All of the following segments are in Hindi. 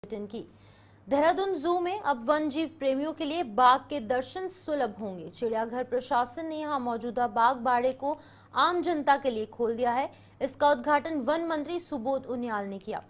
बुलेटिन की। देहरादून जू में अब वन जीव प्रेमियों के लिए बाघ के दर्शन सुलभ होंगे। चिड़ियाघर प्रशासन ने यहां मौजूदा बाघ बाड़े को आम जनता के लिए खोल दिया है। इसका उद्घाटन वन मंत्री सुबोध उनियाल ने किया।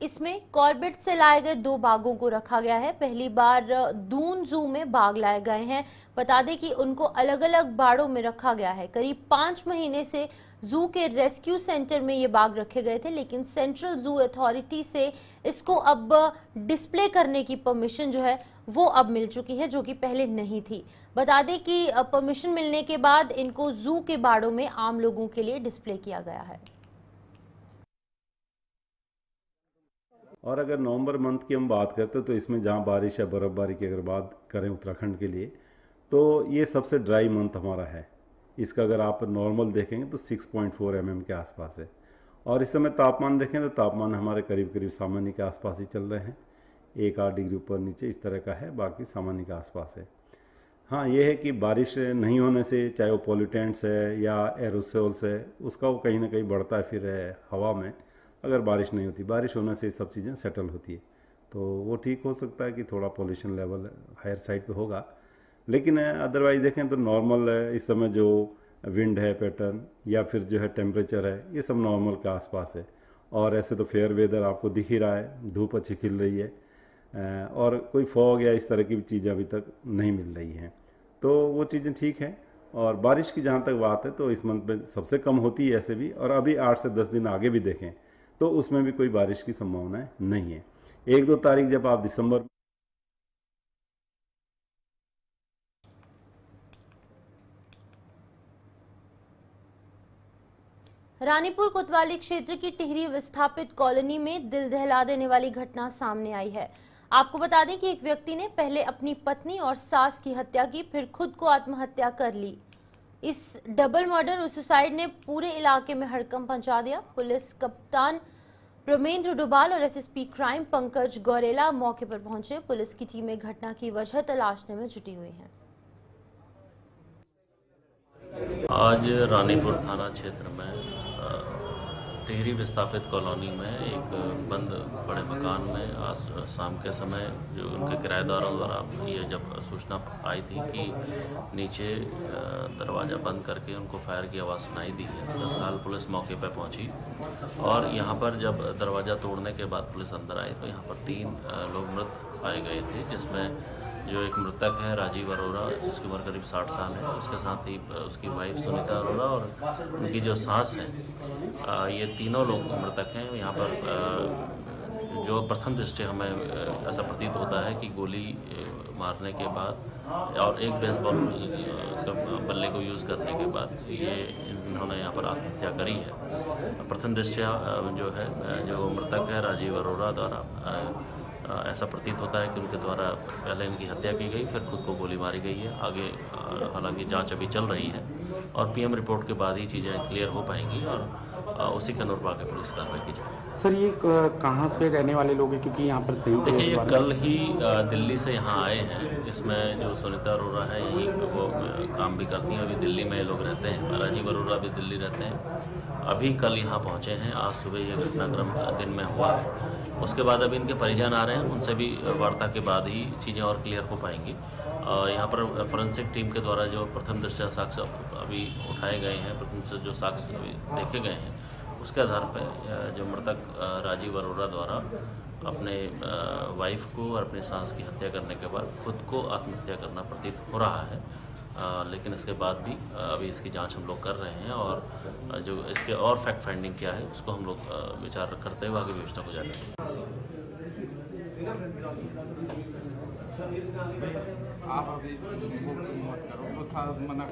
इसमें कॉर्बेट से लाए गए 2 बाघों को रखा गया है। पहली बार दून जू में बाघ लाए गए हैं। बता दें कि उनको अलग अलग बाड़ों में रखा गया है। करीब 5 महीने से जू के रेस्क्यू सेंटर में ये बाघ रखे गए थे, लेकिन सेंट्रल जू अथॉरिटी से इसको अब डिस्प्ले करने की परमिशन जो है वो अब मिल चुकी है, जो कि पहले नहीं थी। बता दें कि परमिशन मिलने के बाद इनको जू के बाड़ों में आम लोगों के लिए डिस्प्ले किया गया है। और अगर नवंबर मंथ की हम बात करते हैं तो इसमें जहाँ बारिश या बर्फ़बारी की अगर बात करें उत्तराखंड के लिए, तो ये सबसे ड्राई मंथ हमारा है। इसका अगर आप नॉर्मल देखेंगे तो 6.4 mm के आसपास है। और इस समय तापमान देखें तो तापमान हमारे करीब करीब सामान्य के आसपास ही चल रहे हैं। 1-8 डिग्री ऊपर नीचे इस तरह का है, बाकी सामान्य के आसपास है। हाँ, ये है कि बारिश नहीं होने से, चाहे वो पॉल्यूटेंट्स है या एरोसोल्स है, उसका वो कहीं ना कहीं बढ़ता है फिर हवा में। अगर बारिश नहीं होती, बारिश होने से ये सब चीज़ें सेटल होती है, तो वो ठीक हो सकता है कि थोड़ा पोल्यूशन लेवल हायर साइड पे होगा। लेकिन अदरवाइज देखें तो नॉर्मल है। इस समय जो विंड है पैटर्न या फिर जो है टेम्परेचर है, ये सब नॉर्मल के आसपास है। और ऐसे तो फेयर वेदर आपको दिख ही रहा है, धूप अच्छी खिल रही है और कोई फॉग या इस तरह की चीज़ें अभी तक नहीं मिल रही हैं, तो वो चीज़ें ठीक हैं। और बारिश की जहाँ तक बात है तो इस मंथ में सबसे कम होती है ऐसे भी, और अभी 8 से 10 दिन आगे भी देखें तो उसमें भी कोई बारिश की संभावना नहीं है। 1-2 तारीख जब आप दिसंबर रानीपुर कोतवाली क्षेत्र की टिहरी विस्थापित कॉलोनी में दिल दहला देने वाली घटना सामने आई है। आपको बता दें कि एक व्यक्ति ने पहले अपनी पत्नी और सास की हत्या की, फिर खुद को आत्महत्या कर ली। इस डबल मर्डर और सुसाइड ने पूरे इलाके में हड़कंप मचा दिया। पुलिस कप्तान प्रमेंद्र डोभाल और एसएसपी क्राइम पंकज गौरेला मौके पर पहुंचे। पुलिस की टीमें घटना की वजह तलाशने में जुटी हुई हैं। आज रानीपुर थाना क्षेत्र में टिहरी विस्थापित कॉलोनी में एक बंद बड़े मकान में आज शाम के समय जो उनके किराएदारों द्वारा ये जब सूचना आई थी कि नीचे दरवाज़ा बंद करके उनको फायर की आवाज़ सुनाई दी है। तत्काल पुलिस मौके पर पहुंची और यहाँ पर जब दरवाज़ा तोड़ने के बाद पुलिस अंदर आई तो यहाँ पर 3 लोग मृत पाए गए थे, जिसमें जो एक मृतक है राजीव अरोड़ा, जिसकी उम्र करीब 60 साल है। उसके साथ ही उसकी वाइफ सुनीता अरोड़ा और उनकी जो सास है, ये तीनों लोग मृतक हैं। यहाँ पर जो प्रथम दृष्टि हमें ऐसा प्रतीत होता है कि गोली मारने के बाद और एक बेसबॉल बल्ले को यूज़ करने के बाद ये इन्होंने यहाँ पर आत्महत्या करी है। प्रथम दृष्टया जो है जो मृतक है राजीव अरोड़ा द्वारा ऐसा प्रतीत होता है कि उनके द्वारा पहले इनकी हत्या की गई, फिर खुद को गोली मारी गई है। आगे हालांकि जांच अभी चल रही है और पीएम रिपोर्ट के बाद ही चीज़ें क्लियर हो पाएंगी और उसी के अनुरूप आगे पुलिस कार्रवाई की जाएगी। सर, ये कहाँ से रहने वाले लोग हैं, क्योंकि यहाँ पर देखिए ये कल ही दिल्ली से यहाँ आए हैं। इसमें जो सुनीता अरोड़ा है यहीं वो काम भी करती हैं, अभी दिल्ली में ये लोग रहते हैं। राजीव अरोड़ा भी दिल्ली रहते हैं। अभी कल यहाँ पहुँचे हैं, आज सुबह ये घटनाक्रम दिन में हुआ है। उसके बाद अभी इनके परिजन आ रहे हैं, उनसे भी वार्ता के बाद ही चीज़ें और क्लियर हो पाएंगी। यहाँ पर फोरेंसिक टीम के द्वारा जो प्रथम दृष्टया साक्ष्य अभी उठाए गए हैं, प्रथम जो साक्ष्य अभी देखे गए हैं, उसके आधार पर जो मृतक राजीव अरोड़ा द्वारा अपने वाइफ को और अपनी सास की हत्या करने के बाद खुद को आत्महत्या करना प्रतीत हो रहा है। लेकिन इसके बाद भी अभी इसकी जांच हम लोग कर रहे हैं और जो इसके और फैक्ट फाइंडिंग क्या है उसको हम लोग विचार करते हुए आगे विवेचना को जारी रखेंगे। आप अभी मत करो, तो था मना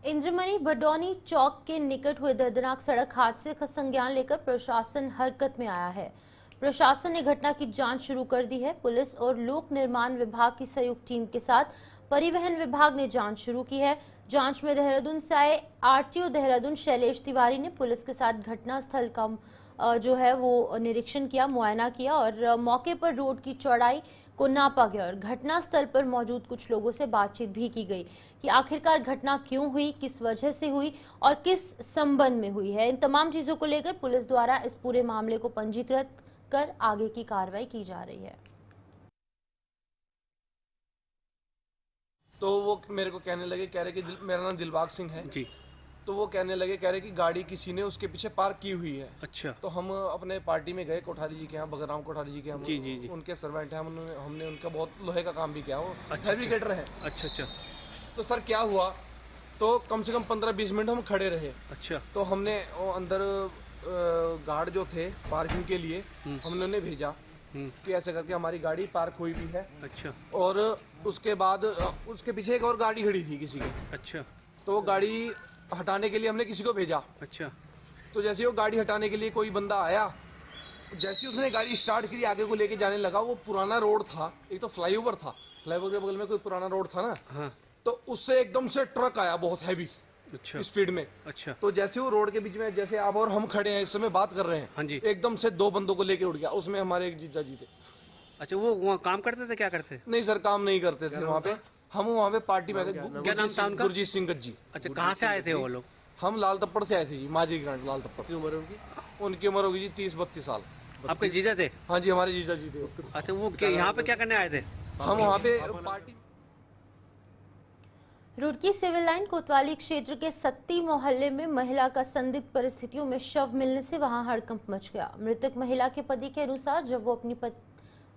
इंद्रमणि भडौनी चौक के निकट हुए दर्दनाक सड़क हादसे का संज्ञान लेकर प्रशासन हरकत में आया है। प्रशासन ने घटना की जांच शुरू कर दी है। पुलिस और लोक निर्माण विभाग की संयुक्त टीम के साथ परिवहन विभाग ने जांच शुरू की है। जांच में देहरादून से आए आरटीओ देहरादून शैलेश तिवारी ने पुलिस के साथ घटनास्थल का जो है वो निरीक्षण किया, मुआयना किया और मौके पर रोड की चौड़ाई को नापा गया और घटनास्थल पर मौजूद कुछ लोगों से बातचीत भी की गई कि आखिरकार घटना क्यों हुई, किस वजह से हुई और किस संबंध में हुई है। इन तमाम चीजों को लेकर पुलिस द्वारा इस पूरे मामले को पंजीकृत कर आगे की कार्रवाई की जा रही है। तो वो मेरे को कहने लगे, कह रहे कि मेरा नाम दिलबाग सिंह है जी। तो वो कहने लगे, कह रहे कि गाड़ी किसी ने उसके पीछे पार्क की हुई है। अच्छा। तो हम अपने पार्टी में गए कोठारी जी के यहाँ, बगराम कोठारी जी के यहाँ। जी जी जी। उनके सर्वेंट हैं, हमने उनका बहुत लोहे का काम भी किया। वो अच्छा, फैब्रिकेटर है। अच्छा अच्छा। तो सर क्या हुआ, तो कम से कम 15-20 मिनट हम खड़े रहे। अच्छा। तो हमने अंदर गार्ड जो थे पार्किंग के लिए, हमने उन्हें भेजा कि ऐसे करके हमारी गाड़ी पार्क हुई भी है। अच्छा। और उसके बाद उसके पीछे एक और गाड़ी खड़ी थी किसी की। अच्छा। तो वो गाड़ी हटाने के लिए हमने किसी को भेजा। अच्छा। तो जैसे वो गाड़ी हटाने के लिए कोई बंदा आया, जैसे उसने गाड़ी स्टार्ट करी आगे को लेके जाने लगा, वो पुराना रोड था, एक तो फ्लाईओवर था, फ्लाईओवर के बगल में कोई पुराना रोड था ना। हाँ। तो उससे एकदम से ट्रक आया बहुत हैवी। अच्छा। स्पीड में। अच्छा। तो जैसे वो रोड के बीच में, जैसे आप और हम खड़े हैं इस समय बात कर रहे हैं। हाँ जी। एकदम से 2 बंदों को लेके उड़ गया। उसमें हमारे एक जीजा जी थे। अच्छा, वो वहाँ काम करते थे, क्या करते? नहीं सर, काम नहीं करते थे वहाँ पे। हम वहाँ पे पार्टी में थे। क्या नाम था उनका? गुरजीत सिंह गज्जी। अच्छा, कहाँ से आए थे वो लोग? हम लाल तप्पड़ से आए थे जी, माझी ग्रांट लाल तप्पड़। उनकी उम्र होगी जी 30-32 साल। आपके जीजा थे? हाँ जी, हमारे जीजा जी थे। अच्छा, वो यहाँ पे क्या करने आए थे? हम वहाँ पे पार्टी। रुड़की सिविल लाइन कोतवाली क्षेत्र के सत्ती मोहल्ले में महिला का संदिग्ध परिस्थितियों में शव मिलने से वहां हड़कंप मच गया। मृतक महिला के पति के अनुसार जब वो अपनी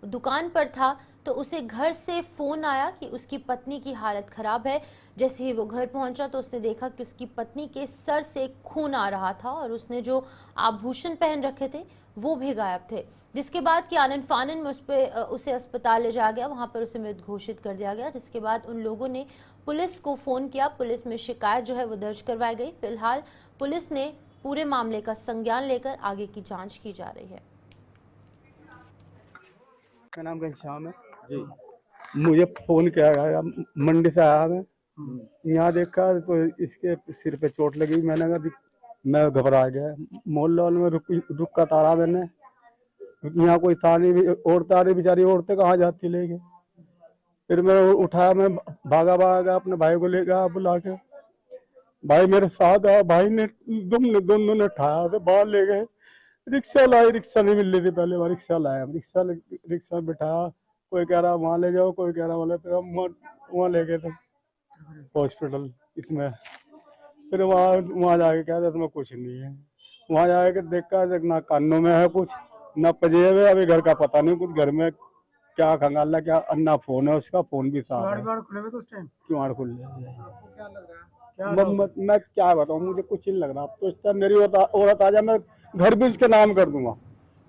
दुकान पर था तो उसे घर से फोन आया कि उसकी पत्नी की हालत खराब है। जैसे ही वो घर पहुंचा तो उसने देखा कि उसकी पत्नी के सर से खून आ रहा था और उसने जो आभूषण पहन रखे थे वो भी गायब थे। जिसके बाद कि आनन फानन में उसे अस्पताल ले जाया गया, वहां पर उसे मृत घोषित कर दिया गया। जिसके बाद उन लोगों ने पुलिस को फोन किया। पुलिस में शिकायत जो है वो दर्ज करवाई गई। फिलहाल पुलिस ने पूरे मामले का संज्ञान लेकर आगे की जांच की जा रही है। मेरा नाम घनश्याम है जी। मुझे फोन किया गया, मंडी से आया मैं, यहाँ देखा तो इसके सिर पे चोट लगी। मैंने कहा, मैं घबरा गया। मोहल्ले वाले में रुक का तारा मैंने, यहाँ कोई था नहीं, औरतें आ रही, बेचारी औरतें कहाँ जाती लेके। फिर मैं उठाया, मैं भागा अपने भाई को ले गया बुला के। भाई मेरे साथ आया, भाई ने दोनों ने उठाया तो बाहर ले गए। रिक्शा लाई, रिक्शा नहीं मिल रही थी पहले, वहाँ रिक्शा लाया, रिक्शा बिठाया। कोई कह रहा वहाँ ले जाओ, कोई कह रहा वाले। फिर हम वहाँ ले गए थे हॉस्पिटल इसमें। फिर वहाँ जाके कह रहे तुम्हें कुछ नहीं है। वहाँ जाके देखा, ना कानों में है कुछ, ना पजेब है। अभी घर का पता नहीं कुछ, घर में क्या खंगाला, क्या अन्ना फोन है उसका, फोन भी साफ है। क्यों खुल मैं क्या बताऊँ, मुझे कुछ नहीं लग रहा। अब तो इस टाइम मेरी औरत आ जाए, मैं घर भी उसके नाम कर दूंगा।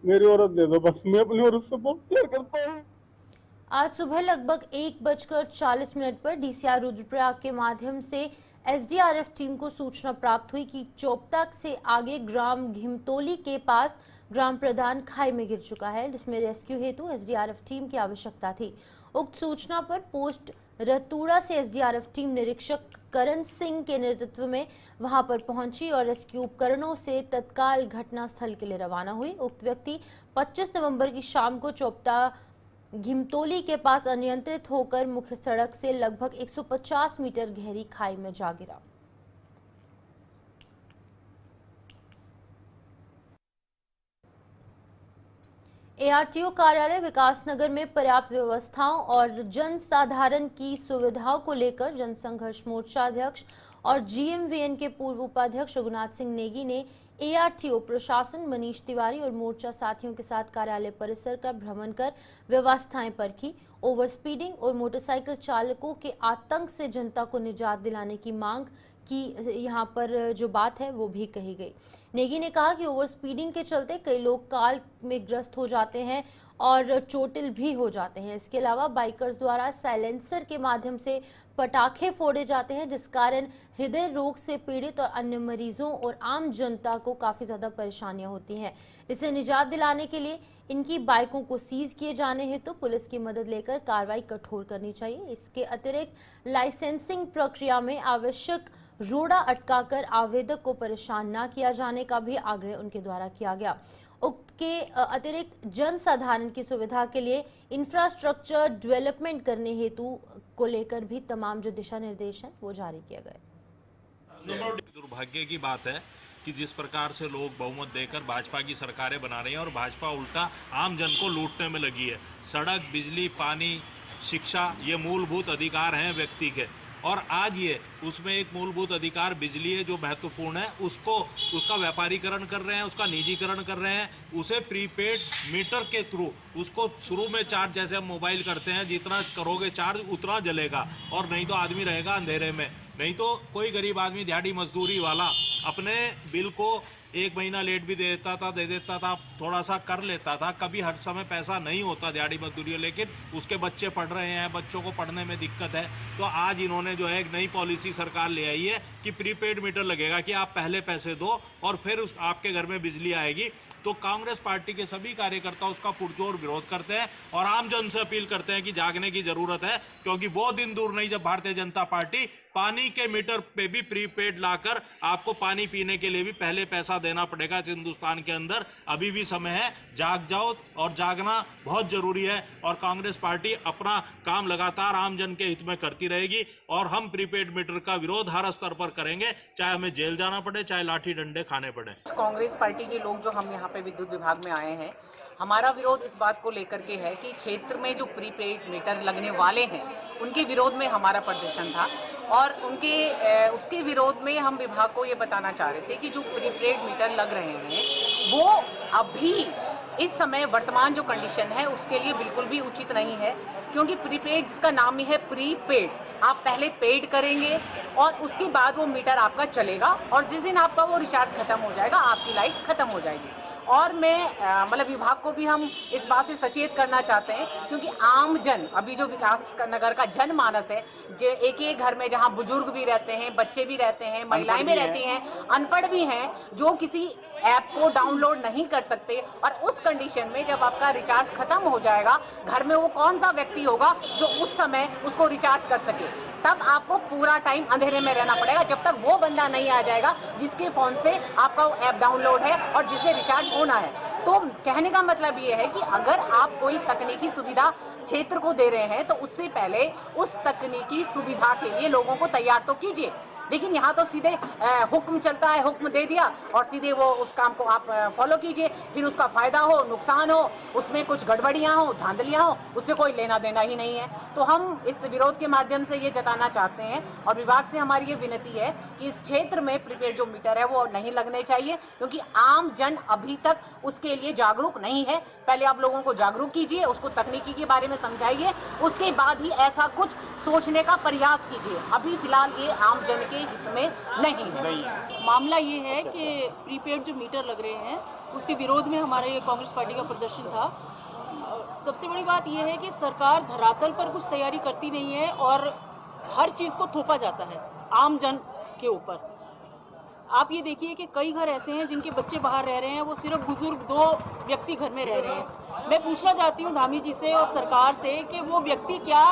मेरी औरत दे दो बस, मैं अपनी औरत से बहुत प्यार करता हूँ। आज सुबह लगभग 1:40 पर डीसीआर रुद्रप्रयाग के माध्यम से एसडीआरएफ टीम को सूचना प्राप्त हुई कि चोपतक से आगे ग्राम घिमतोली के पास ग्राम प्रधान खाई में गिर चुका है, जिसमें रेस्क्यू हेतु एसडीआरएफ टीम की आवश्यकता थी। उक्त सूचना पर पोस्ट रतूड़ा से एसडीआरएफ टीम निरीक्षक करण सिंह के नेतृत्व में वहां पर पहुंची और रेस्क्यू उपकरणों से तत्काल घटनास्थल के लिए रवाना हुई। उक्त व्यक्ति 25 नवंबर की शाम को चोपता घिमतोली के पास अनियंत्रित होकर मुख्य सड़क से लगभग 150 मीटर गहरी खाई में जा गिरा। एआरटीओ कार्यालय विकासनगर में पर्याप्त व्यवस्थाओं और जन साधारण की सुविधाओं को लेकर जनसंघर्ष मोर्चा अध्यक्ष और जीएमवीएन के पूर्व उपाध्यक्ष रघुनाथ सिंह नेगी ने एआरटीओ प्रशासन मनीष तिवारी और मोर्चा साथियों के साथ कार्यालय परिसर का भ्रमण कर व्यवस्थाएं परखी। ओवर स्पीडिंग और मोटरसाइकिल चालकों के आतंक से जनता को निजात दिलाने की मांग की यहाँ पर जो बात है वो भी कही गई। नेगी ने कहा कि ओवर स्पीडिंग के चलते कई लोग काल में ग्रस्त हो जाते हैं और चोटिल भी हो जाते हैं। इसके अलावा बाइकर्स द्वारा साइलेंसर के माध्यम से पटाखे फोड़े जाते हैं, जिस कारण हृदय रोग से पीड़ित और अन्य मरीजों और आम जनता को काफ़ी ज़्यादा परेशानियां होती हैं। इसे निजात दिलाने के लिए इनकी बाइकों को सीज किए जाने हेतु पुलिस की मदद लेकर कार्रवाई कठोर करनी चाहिए। इसके अतिरिक्त लाइसेंसिंग प्रक्रिया में आवश्यक रोड़ा अटकाकर आवेदक को परेशान न किया जाने का भी आग्रह उनके द्वारा किया गया। उक्त इसके अतिरिक्त जन साधारण की सुविधा के लिए इंफ्रास्ट्रक्चर डेवलपमेंट करने हेतु को लेकर भी तमाम जो दिशा निर्देश हैं वो जारी किए गए। दुर्भाग्य की बात है कि जिस प्रकार से लोग बहुमत देकर भाजपा की सरकारें बना रही हैं और भाजपा उल्टा आम जन को लूटने में लगी है। सड़क, बिजली, पानी, शिक्षा ये मूलभूत अधिकार हैं व्यक्ति के, और आज ये उसमें एक मूलभूत अधिकार बिजली है जो महत्वपूर्ण है, उसका व्यापारीकरण कर रहे हैं, उसका निजीकरण कर रहे हैं, उसे प्रीपेड मीटर के थ्रू उसको शुरू में चार्ज, जैसे हम मोबाइल करते हैं, जितना करोगे चार्ज उतना जलेगा, और नहीं तो आदमी रहेगा अंधेरे में। नहीं तो कोई गरीब आदमी दिहाड़ी मजदूरी वाला अपने बिल को 1 महीना लेट भी दे देता था, थोड़ा सा कर लेता था, कभी हर समय पैसा नहीं होता दिहाड़ी मजदूरी, लेकिन उसके बच्चे पढ़ रहे हैं, बच्चों को पढ़ने में दिक्कत है, तो आज इन्होंने जो है एक नई पॉलिसी सरकार ले आई है कि प्रीपेड मीटर लगेगा, कि आप पहले पैसे दो और फिर आपके घर में बिजली आएगी। तो कांग्रेस पार्टी के सभी कार्यकर्ता उसका पुरजोर विरोध करते हैं और आम जन से अपील करते हैं कि जागने की जरूरत है, क्योंकि वो दिन दूर नहीं जब भारतीय जनता पार्टी पानी के मीटर पे भी प्रीपेड लाकर आपको पानी पीने के लिए भी पहले पैसा देना पड़ेगा इस हिंदुस्तान के अंदर। अभी भी समय है, जाग जाओ, और जागना बहुत जरूरी है। और कांग्रेस पार्टी अपना काम लगातार आम जन के हित में करती रहेगी, और हम प्रीपेड मीटर का विरोध हर स्तर पर करेंगे, चाहे हमें जेल जाना पड़े, चाहे लाठी डंडे खाने पड़े। कांग्रेस पार्टी के लोग जो हम यहाँ पे विद्युत विभाग में आए हैं, हमारा विरोध इस बात को लेकर के है कि क्षेत्र में जो प्रीपेड मीटर लगने वाले हैं उनके विरोध में हमारा प्रदर्शन था, और उसके विरोध में हम विभाग को ये बताना चाह रहे थे कि जो प्रीपेड मीटर लग रहे हैं वो अभी इस समय वर्तमान जो कंडीशन है उसके लिए बिल्कुल भी उचित नहीं है, क्योंकि प्रीपेड जिसका नाम ही है प्रीपेड, आप पहले पेड करेंगे और उसके बाद वो मीटर आपका चलेगा, और जिस दिन आपका वो रिचार्ज खत्म हो जाएगा आपकी लाइट खत्म हो जाएगी। और मैं मतलब विभाग को भी हम इस बात से सचेत करना चाहते हैं, क्योंकि आम जन, अभी जो विकास नगर का जनमानस है, जो एक घर में जहां बुजुर्ग भी रहते हैं, बच्चे भी रहते हैं, महिलाएं भी रहती हैं, अनपढ़ भी हैं, जो किसी ऐप को डाउनलोड नहीं कर सकते, और उस कंडीशन में जब आपका रिचार्ज खत्म हो जाएगा, घर में वो कौन सा व्यक्ति होगा जो उस समय उसको रिचार्ज कर सके? तब आपको पूरा टाइम अंधेरे में रहना पड़ेगा जब तक वो बंदा नहीं आ जाएगा जिसके फोन से आपका वो ऐप डाउनलोड है और जिसे रिचार्ज होना है। तो कहने का मतलब ये है कि अगर आप कोई तकनीकी सुविधा क्षेत्र को दे रहे हैं तो उससे पहले उस तकनीकी सुविधा के लिए लोगों को तैयार तो कीजिए। लेकिन यहाँ तो सीधे हुक्म चलता है, हुक्म दे दिया और सीधे वो उस काम को आप फॉलो कीजिए, फिर उसका फायदा हो, नुकसान हो, उसमें कुछ गड़बड़ियाँ हो, धांधलियाँ हो, उससे कोई लेना देना ही नहीं है। तो हम इस विरोध के माध्यम से ये जताना चाहते हैं, और विभाग से हमारी ये विनती है कि इस क्षेत्र में प्रीपेड जो मीटर है वो नहीं लगने चाहिए, क्योंकि आम जन अभी तक उसके लिए जागरूक नहीं है। पहले आप लोगों को जागरूक कीजिए, उसको तकनीकी के बारे में समझाइए, उसके बाद ही ऐसा कुछ सोचने का प्रयास कीजिए। अभी फिलहाल ये आम जन के हित में नहीं है। मामला ये है कि प्रीपेड जो मीटर लग रहे हैं उसके विरोध में हमारा ये कांग्रेस पार्टी का प्रदर्शन था। सबसे बड़ी बात यह है कि सरकार धरातल पर कुछ तैयारी करती नहीं है और हर चीज़ को थोपा जाता है आम जन के ऊपर। आप ये देखिए कि कई घर ऐसे हैं जिनके बच्चे बाहर रह रहे हैं, वो सिर्फ बुजुर्ग 2 व्यक्ति घर में रह रहे हैं। मैं पूछना चाहती हूँ धामी जी से और सरकार से कि वो व्यक्ति क्या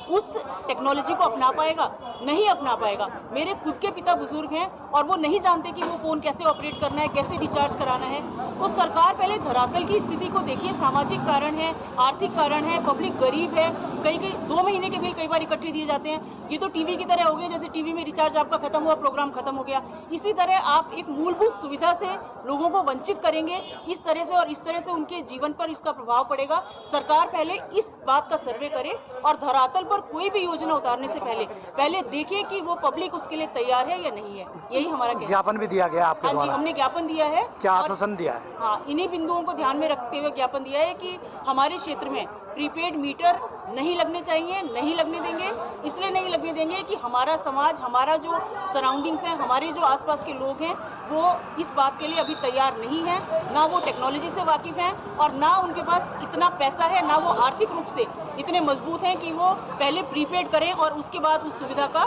उस टेक्नोलॉजी को अपना पाएगा? नहीं अपना पाएगा। मेरे खुद के पिता बुजुर्ग हैं और वो नहीं जानते कि वो फ़ोन कैसे ऑपरेट करना है, कैसे रिचार्ज कराना है। तो सरकार पहले धरातल की स्थिति को देखिए। सामाजिक कारण है, आर्थिक कारण है, पब्लिक गरीब है, कई 2 महीने के बिल कई बार इकट्ठे दिए जाते हैं। ये तो टीवी की तरह हो गया, जैसे टीवी में रिचार्ज आपका खत्म हुआ, प्रोग्राम खत्म हो गया। इसी तरह आप एक मूलभूत सुविधा से लोगों को वंचित करेंगे इस तरह से, और इस तरह से उनके जीवन पर इसका प्रभाव पड़ेगा। सरकार पहले इस बात का सर्वे करे और धरातल पर कोई भी योजना उतारने से पहले देखे कि वो पब्लिक उसके लिए तैयार है या नहीं है। यही हमारा ज्ञापन भी दिया गया आपके द्वारा? हाँ जी, हमने ज्ञापन दिया है। क्या आश्वासन दिया है? हाँ, इन्हीं बिंदुओं को ध्यान में रखते हुए ज्ञापन दिया है कि हमारे क्षेत्र में प्रीपेड मीटर नहीं लगने चाहिए, नहीं लगने देंगे। इसलिए नहीं लगने देंगे कि हमारा समाज, हमारा जो सराउंडिंग्स हैं, हमारे जो आसपास के लोग हैं, वो इस बात के लिए अभी तैयार नहीं है। ना वो टेक्नोलॉजी से वाकिफ़ हैं और ना उनके पास इतना पैसा है, ना वो आर्थिक रूप से इतने मजबूत हैं कि वो पहले प्रीपेड करें और उसके बाद उस सुविधा का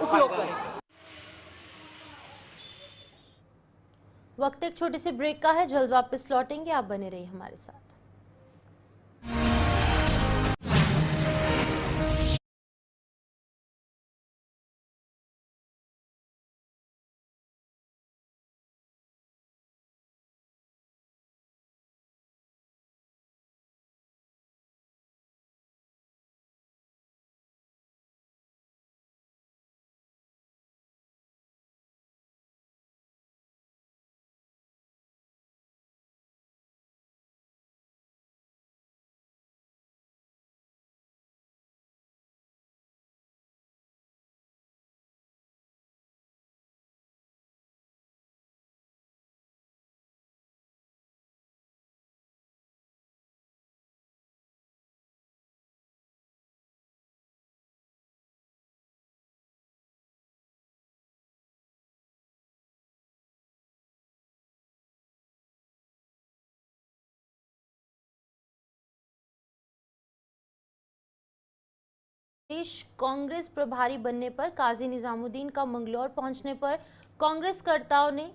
उपयोग करें। वक्त एक छोटे से ब्रेक का है, जल्द वापस लौटेंगे, आप बने रहिए हमारे साथ। प्रदेश कांग्रेस प्रभारी बनने पर काजी निजामुद्दीन का मंगलौर पहुंचने पर कांग्रेसकर्ताओं ने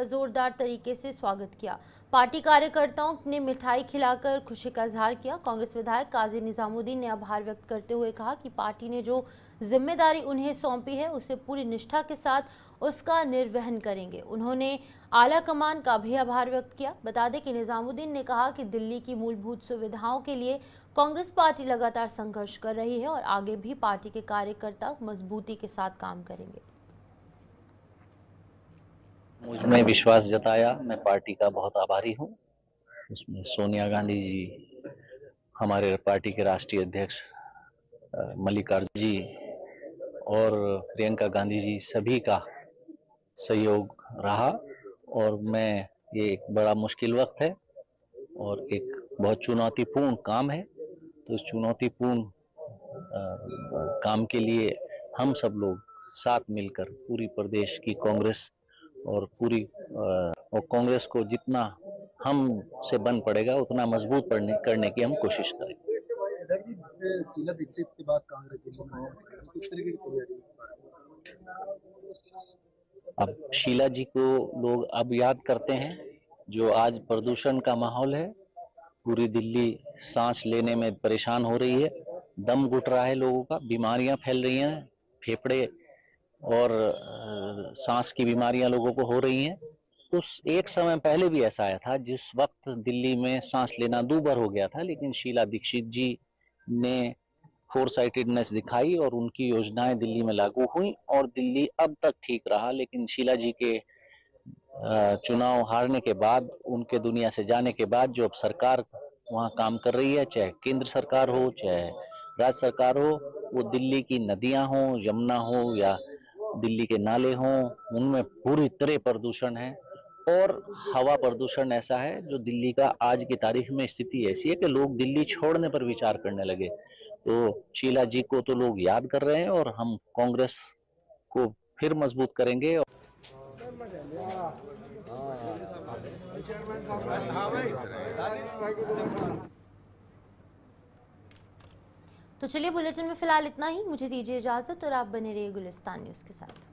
जोरदार तरीके से स्वागत किया। पार्टी कार्यकर्ताओं ने मिठाई खिलाकर खुशी का इजहार किया। कांग्रेस विधायक काजी निजामुद्दीन ने आभार व्यक्त करते हुए कहा कि पार्टी ने जो जिम्मेदारी उन्हें सौंपी है उसे पूरी निष्ठा के साथ उसका निर्वहन करेंगे। उन्होंने आला कमान का भी आभार व्यक्त किया। बता दें कि निजामुद्दीन ने कहा कि दिल्ली की मूलभूत सुविधाओं के लिए कांग्रेस पार्टी लगातार संघर्ष कर रही है और आगे भी पार्टी के कार्यकर्ता मजबूती के साथ काम करेंगे। मुझ में विश्वास जताया, मैं पार्टी का बहुत आभारी हूँ। उसमें सोनिया गांधी जी, हमारे पार्टी के राष्ट्रीय अध्यक्ष मल्लिकार्जुन जी और प्रियंका गांधी जी, सभी का सहयोग रहा। और मैं ये एक बड़ा मुश्किल वक्त है और एक बहुत चुनौतीपूर्ण काम है, तो इस चुनौतीपूर्ण काम के लिए हम सब लोग साथ मिलकर पूरी प्रदेश की कांग्रेस और पूरी और कांग्रेस को जितना हम से बन पड़ेगा उतना मजबूत करने की हम कोशिश करेंगे। शीला दीक्षित के बाद कांग्रेस किस तरीके की तैयारी? अब शीला जी को लोग अब याद करते हैं, जो आज प्रदूषण का माहौल है, पूरी दिल्ली सांस लेने में परेशान हो रही है, दम घुट रहा है लोगों का, बीमारियां फैल रही हैं, फेफड़े और सांस की बीमारियां लोगों को हो रही हैं। तो एक समय पहले भी ऐसा आया था जिस वक्त दिल्ली में सांस लेना दूभर हो गया था, लेकिन शीला दीक्षित जी ने फोरसाइटेडनेस दिखाई और उनकी योजनाएं दिल्ली में लागू हुई और दिल्ली अब तक ठीक रहा। लेकिन शीला जी के चुनाव हारने के बाद, उनके दुनिया से जाने के बाद जो अब सरकार वहाँ काम कर रही है, चाहे केंद्र सरकार हो चाहे राज्य सरकार हो, वो दिल्ली की नदियां हो, यमुना हो या दिल्ली के नाले हों, उनमें पूरी तरह प्रदूषण है। और हवा प्रदूषण ऐसा है जो दिल्ली का आज की तारीख में स्थिति ऐसी है कि लोग दिल्ली छोड़ने पर विचार करने लगे। तो शीला जी को तो लोग याद कर रहे हैं और हम कांग्रेस को फिर मजबूत करेंगे। तो चलिए, बुलेटिन में फिलहाल इतना ही। मुझे दीजिए इजाजत और आप बने रहिए गुलिस्तान न्यूज़ के साथ।